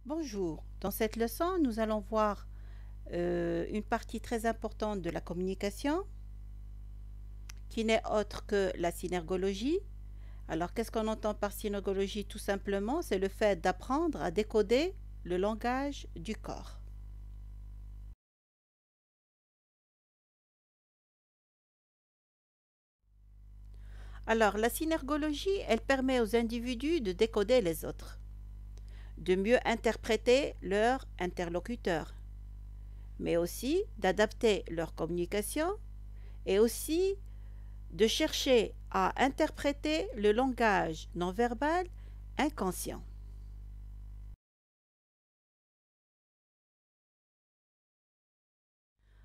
Bonjour, dans cette leçon, nous allons voir une partie très importante de la communication qui n'est autre que la synergologie. Alors, qu'est-ce qu'on entend par synergologie? Tout simplement, c'est le fait d'apprendre à décoder le langage du corps. Alors, la synergologie, elle permet aux individus de décoder les autres, de mieux interpréter leur interlocuteur, mais aussi d'adapter leur communication et aussi de chercher à interpréter le langage non verbal inconscient.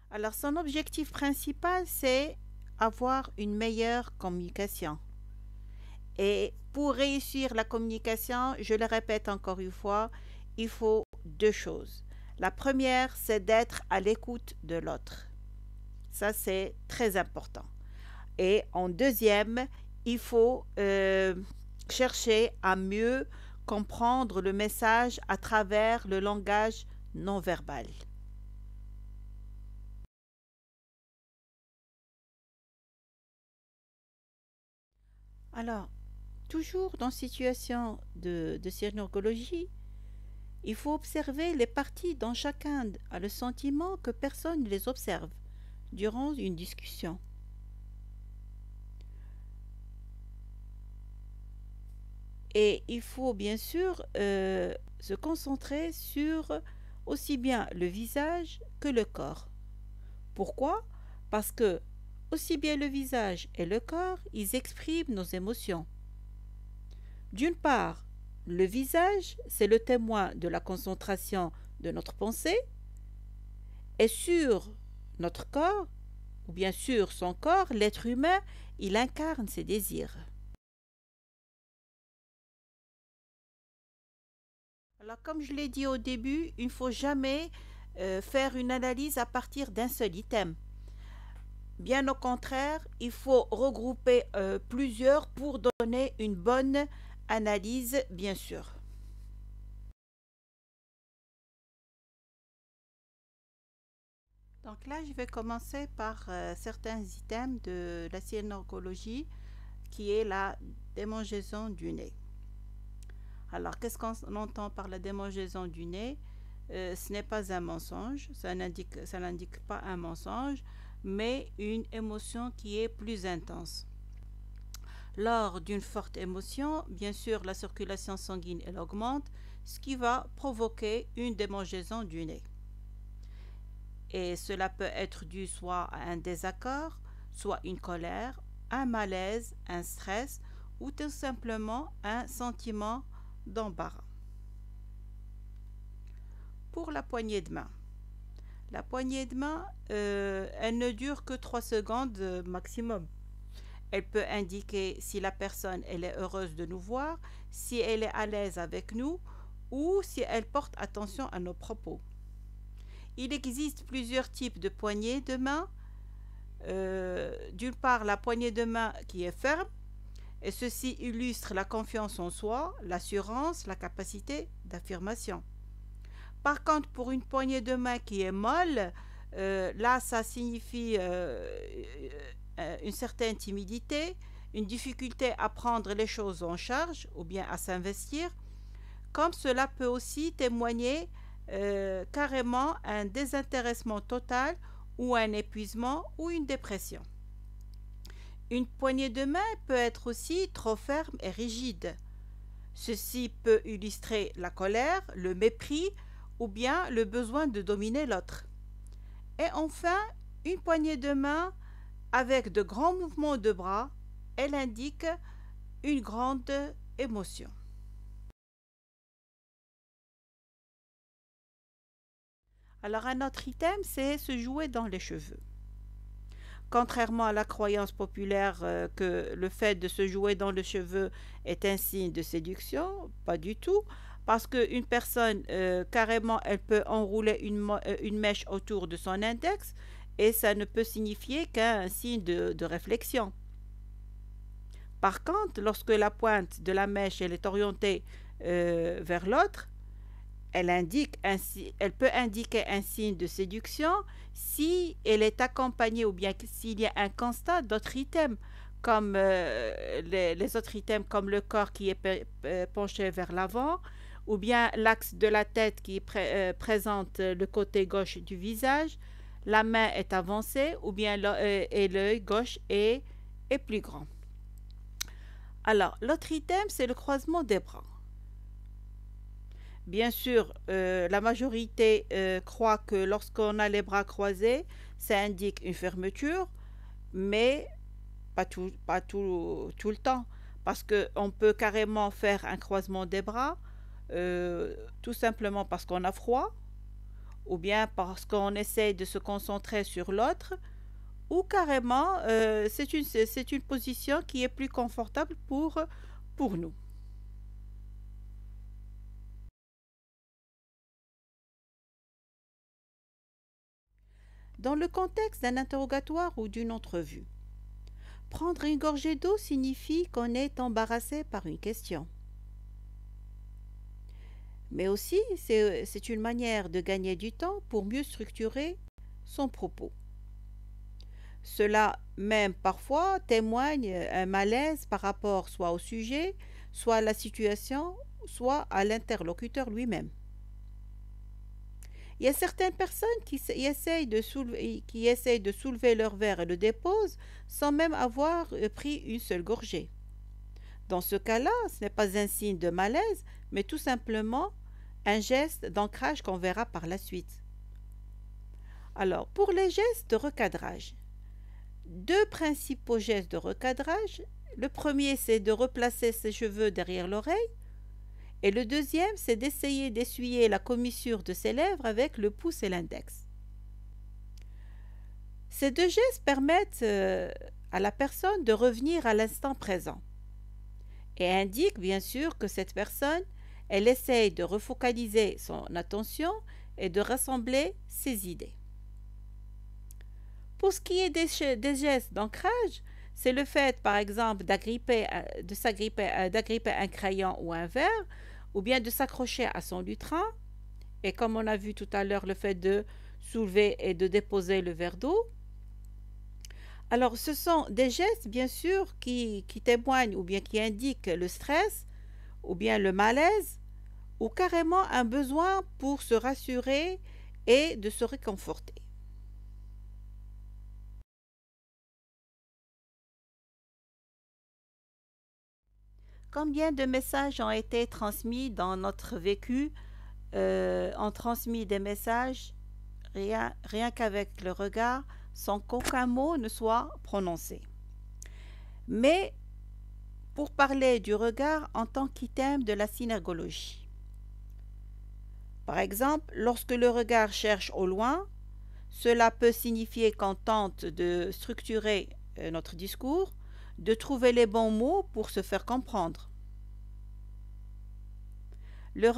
Alors son objectif principal, c'est avoir une meilleure communication. Et pour réussir la communication, je le répète encore une fois, il faut deux choses. La première, c'est d'être à l'écoute de l'autre. Ça, c'est très important. Et en deuxième, il faut chercher à mieux comprendre le message à travers le langage non verbal. Alors, toujours dans situation de synergologie, il faut observer les parties dont chacun a le sentiment que personne ne les observe durant une discussion. Et il faut bien sûr se concentrer sur aussi bien le visage que le corps. Pourquoi? Parce que aussi bien le visage et le corps, ils expriment nos émotions. D'une part, le visage, c'est le témoin de la concentration de notre pensée, et sur notre corps, ou bien sur son corps, l'être humain, il incarne ses désirs. Alors, comme je l'ai dit au début, il ne faut jamais faire une analyse à partir d'un seul item. Bien au contraire, il faut regrouper plusieurs pour donner une bonne analyse, bien sûr. Donc là, je vais commencer par certains items de la synergologie, qui est la démangeaison du nez. Alors, qu'est-ce qu'on entend par la démangeaison du nez? Ce n'est pas un mensonge, ça n'indique pas un mensonge, mais une émotion qui est plus intense. Lors d'une forte émotion, bien sûr, la circulation sanguine elle augmente, ce qui va provoquer une démangeaison du nez. Et cela peut être dû soit à un désaccord, soit une colère, un malaise, un stress ou tout simplement un sentiment d'embarras. Pour la poignée de main. La poignée de main, elle ne dure que 3 secondes maximum. Elle peut indiquer si la personne elle est heureuse de nous voir, si elle est à l'aise avec nous ou si elle porte attention à nos propos. Il existe plusieurs types de poignées de main. D'une part, la poignée de main qui est ferme, et ceci illustre la confiance en soi, l'assurance, la capacité d'affirmation. Par contre, pour une poignée de main qui est molle, là, ça signifie une certaine timidité, une difficulté à prendre les choses en charge ou bien à s'investir, comme cela peut aussi témoigner carrément un désintéressement total ou un épuisement ou une dépression. Une poignée de main peut être aussi trop ferme et rigide. Ceci peut illustrer la colère, le mépris ou bien le besoin de dominer l'autre. Et enfin, une poignée de main avec de grands mouvements de bras, elle indique une grande émotion. Alors un autre item, c'est se jouer dans les cheveux. Contrairement à la croyance populaire que le fait de se jouer dans les cheveux est un signe de séduction, pas du tout, parce qu'une personne, carrément, elle peut enrouler une mèche autour de son index et ça ne peut signifier qu'un signe de réflexion. Par contre, lorsque la pointe de la mèche elle est orientée vers l'autre, Elle peut indiquer un signe de séduction si elle est accompagnée ou bien s'il y a un constat d'autres items, comme les autres items comme le corps qui est penché vers l'avant, ou bien l'axe de la tête qui présente le côté gauche du visage, la main est avancée, ou bien et l'œil gauche est plus grand. Alors, l'autre item, c'est le croisement des bras. Bien sûr, la majorité croit que lorsqu'on a les bras croisés, ça indique une fermeture, mais pas tout le temps. Parce qu'on peut carrément faire un croisement des bras, tout simplement parce qu'on a froid, ou bien parce qu'on essaye de se concentrer sur l'autre, ou carrément c'est une position qui est plus confortable pour nous. Dans le contexte d'un interrogatoire ou d'une entrevue, prendre une gorgée d'eau signifie qu'on est embarrassé par une question. Mais aussi, c'est une manière de gagner du temps pour mieux structurer son propos. Cela même parfois témoigne un malaise par rapport soit au sujet, soit à la situation, soit à l'interlocuteur lui-même. Il y a certaines personnes qui essayent de soulever leur verre et le déposent sans même avoir pris une seule gorgée. Dans ce cas-là, ce n'est pas un signe de malaise, mais tout simplement un geste d'ancrage qu'on verra par la suite. Alors, pour les gestes de recadrage, deux principaux gestes de recadrage. Le premier, c'est de replacer ses cheveux derrière l'oreille. Et le deuxième, c'est d'essayer d'essuyer la commissure de ses lèvres avec le pouce et l'index. Ces deux gestes permettent à la personne de revenir à l'instant présent et indiquent bien sûr que cette personne, elle essaye de refocaliser son attention et de rassembler ses idées. Pour ce qui est des gestes d'ancrage, c'est le fait, par exemple, d'aggripper un crayon ou un verre, ou bien de s'accrocher à son lutrin, et comme on a vu tout à l'heure, le fait de soulever et de déposer le verre d'eau. Alors, ce sont des gestes, bien sûr, qui témoignent ou bien qui indiquent le stress, ou bien le malaise, ou carrément un besoin pour se rassurer et de se réconforter. Combien de messages ont été transmis dans notre vécu? On transmet des messages rien qu'avec le regard, sans qu'aucun mot ne soit prononcé. Mais pour parler du regard en tant qu'item de la synergologie. Par exemple, lorsque le regard cherche au loin, cela peut signifier qu'on tente de structurer notre discours, de trouver les bons mots pour se faire comprendre. Le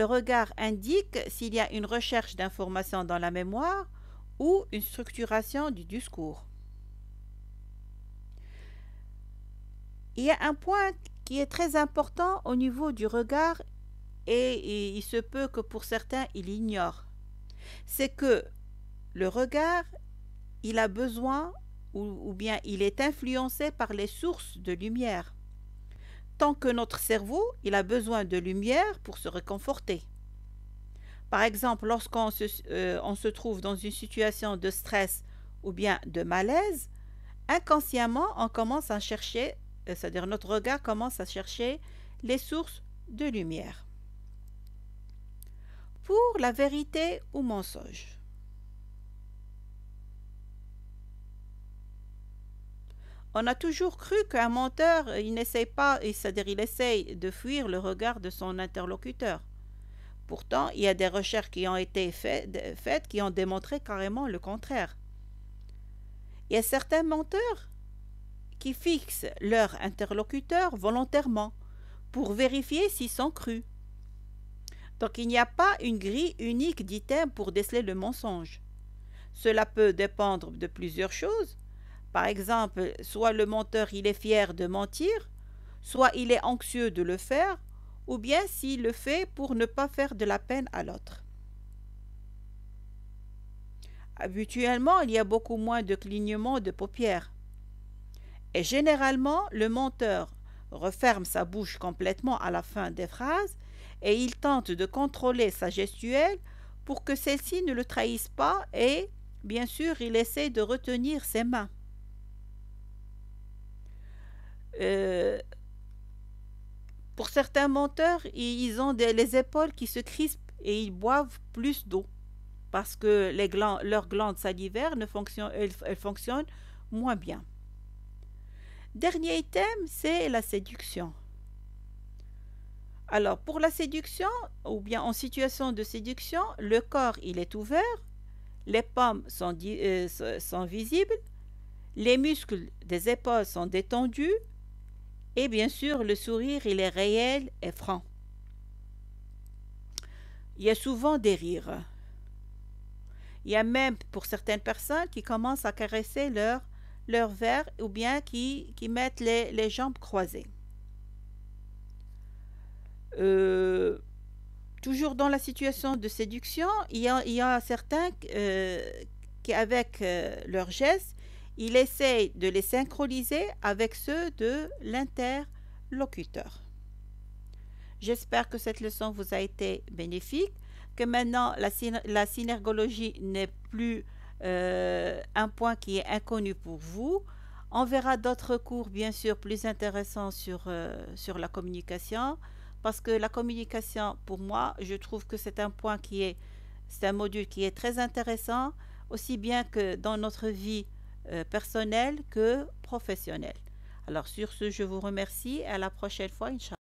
regard indique s'il y a une recherche d'informations dans la mémoire ou une structuration du discours. Il y a un point qui est très important au niveau du regard et il se peut que pour certains ils l'ignorent. C'est que le regard, il a besoin ou bien il est influencé par les sources de lumière. Tant que notre cerveau, il a besoin de lumière pour se réconforter. Par exemple, lorsqu'on on se trouve dans une situation de stress ou bien de malaise, inconsciemment, on commence à chercher, c'est-à-dire notre regard commence à chercher les sources de lumière. Pour la vérité ou mensonge. On a toujours cru qu'un menteur, il n'essaye pas, c'est-à-dire il essaye de fuir le regard de son interlocuteur. Pourtant, il y a des recherches qui ont été faites qui ont démontré carrément le contraire. Il y a certains menteurs qui fixent leur interlocuteur volontairement pour vérifier s'ils sont crus. Donc il n'y a pas une grille unique d'items pour déceler le mensonge. Cela peut dépendre de plusieurs choses. Par exemple, soit le menteur il est fier de mentir, soit il est anxieux de le faire, ou bien s'il le fait pour ne pas faire de la peine à l'autre. Habituellement, il y a beaucoup moins de clignements de paupières. Et généralement, le menteur referme sa bouche complètement à la fin des phrases et il tente de contrôler sa gestuelle pour que celle-ci ne le trahisse pas et, bien sûr, il essaie de retenir ses mains. Euh, pour certains menteurs, ils ont les épaules qui se crispent et ils boivent plus d'eau parce que leurs glandes salivaires elles fonctionnent moins bien. Dernier thème, c'est la séduction. Alors, pour la séduction, ou bien en situation de séduction, le corps, il est ouvert, les pommes sont visibles, les muscles des épaules sont détendus, et bien sûr, le sourire, il est réel et franc. Il y a souvent des rires. Il y a même, pour certaines personnes, qui commencent à caresser leur verre ou bien qui mettent les jambes croisées. Toujours dans la situation de séduction, il y a certains qui, avec leurs gestes, ils essayent de les synchroniser avec ceux de l'interlocuteur. J'espère que cette leçon vous a été bénéfique, que maintenant la synergologie n'est plus un point qui est inconnu pour vous. On verra d'autres cours, bien sûr, plus intéressants sur la communication, parce que la communication, pour moi, je trouve que c'est un module qui est très intéressant, aussi bien que dans notre vie personnelle que professionnelle. Alors sur ce, je vous remercie et à la prochaine fois, Inch'Allah.